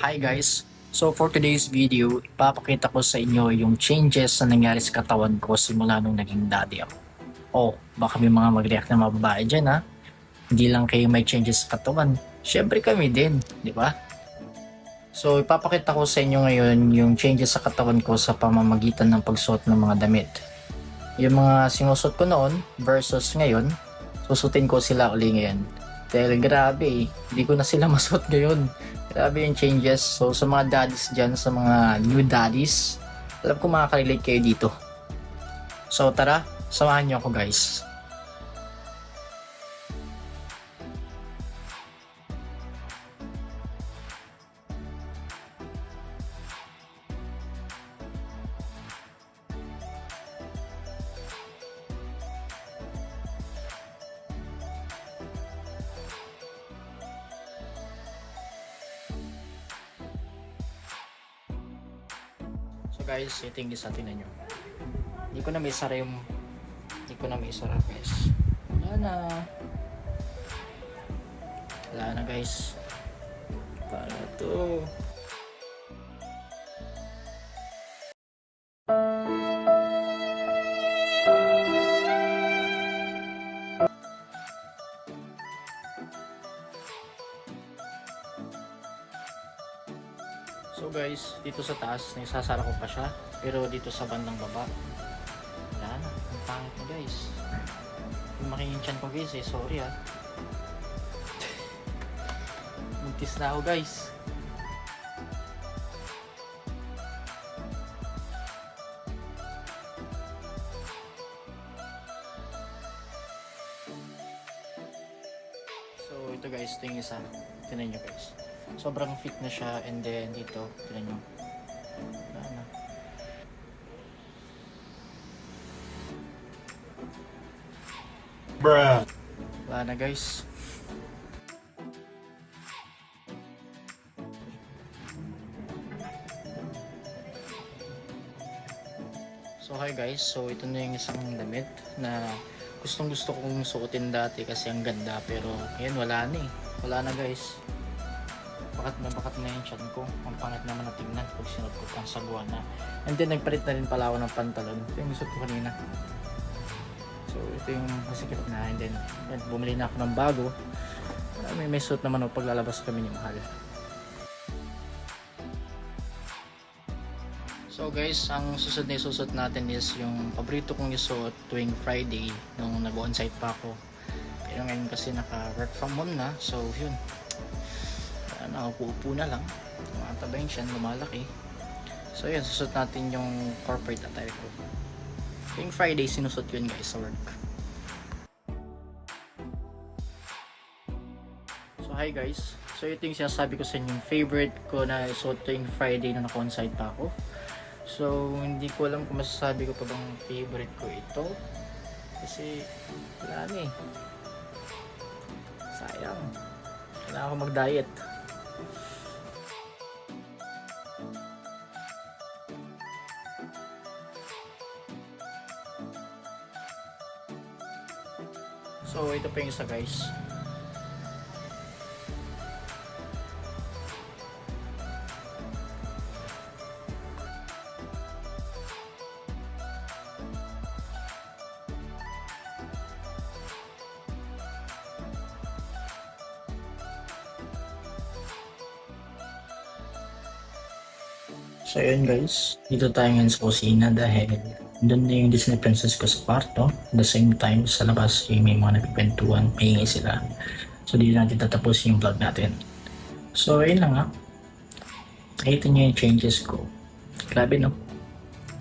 Hi guys! So for today's video, ipapakita ko sa inyo yung changes na nangyari sa katawan ko simula nung naging daddy ako. Oh, baka may mga mag-react na mga babae dyan ha. Hindi lang kayo may changes sa katawan, syempre kami din, di ba? So ipapakita ko sa inyo ngayon yung changes sa katawan ko sa pamamagitan ng pagsuot ng mga damit. Yung mga sinusot ko noon versus ngayon, susutin ko sila uli ngayon. Dahil grabe hindi ko na sila masuot ngayon. Grabe yung changes. So sa mga daddies dyan, sa mga new daddies, alam ko makaka-relate kayo dito. So tara, samahan nyo ako guys. So guys, ito yung isa, tingnan nyo. Hindi ko na may sara guys. Wala na guys. Para to. So guys, dito sa taas, naisasara ko pa siya. Pero dito sa bandang baba, wala na. Ang pangit na guys. Yung makikinchan ko guys sorry Muntis na ako guys. So ito guys, ito yung isa. Tingnan nyo guys. Sobrang fit na siya, and then dito, tingnan nyo. Wala na. Bruh. Wala na guys. So hi guys, so ito na yung isang damit na gustong gusto kong suotin dati kasi ang ganda, pero ngayon wala na wala na guys. Bakat na yung tiyan ko. Ang pangit naman na tignan pag sinot ko pang sagwa na. And then nagpalit na rin pala ako ng pantalon. Ito yung gusto ko kanina. So ito yung masikip na, and then bumili na ako ng bago. May suit naman ako paglalabas kami ni Mahal. So guys, ang susunod na isusot natin is yung paborito kong isuot tuwing Friday nung nag-onsite pa ako. Pero ngayon kasi naka-work from home na, so yun. Nakaupo na lang, tumataba yung siya, lumalaki. So yun, susot natin yung corporate attire ko. Yung Friday sinusot yun guys sa work. So hi guys, so ito yung sinasabi ko sa inyo, yung favorite ko na suot yung Friday na naka-onsite pa ako. So hindi ko alam kung masasabi ko pa bang favorite ko ito, kasi wala na sayang, kailangan ako mag-diet. So ito pa yung isa guys. So yun guys, dito tayo ngayon sa kusina dahil doon na yung Disney Princess ko sa kwarto. At the same time, sa labas may mga nagkikwentuhan, maingay sila. So dito natin tatapos yung vlog natin. So ayun lang nakita nyo yung changes ko. Grabe no?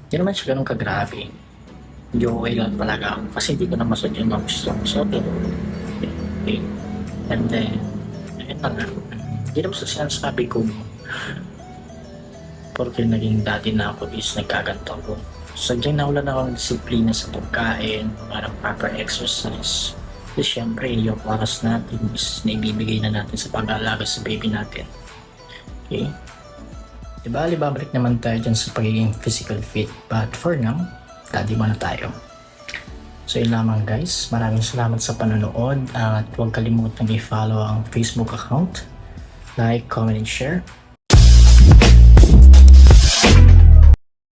Hindi naman siya ganun kagrabe. Hindi okay lang talaga ako kasi hindi ko na masod yung mga gusto kong suotin. Okay. And then, ayun lang hindi naman sa sinasabi ko porque naging dati na ako is nagkaganto ako. Sadyang nawalan ako ng disiplina sa pagkain, parang proper exercise. Kasi syempre yung oras natin is naibibigay na natin sa pag-aalaga sa baby natin. Okay? Diba, babalik naman tayo dyan sa pagiging physical fit. But for now, daddy muna tayo. So yun lamang guys, maraming salamat sa panonood at huwag kalimutang i-follow ang Facebook account, like, comment, and share.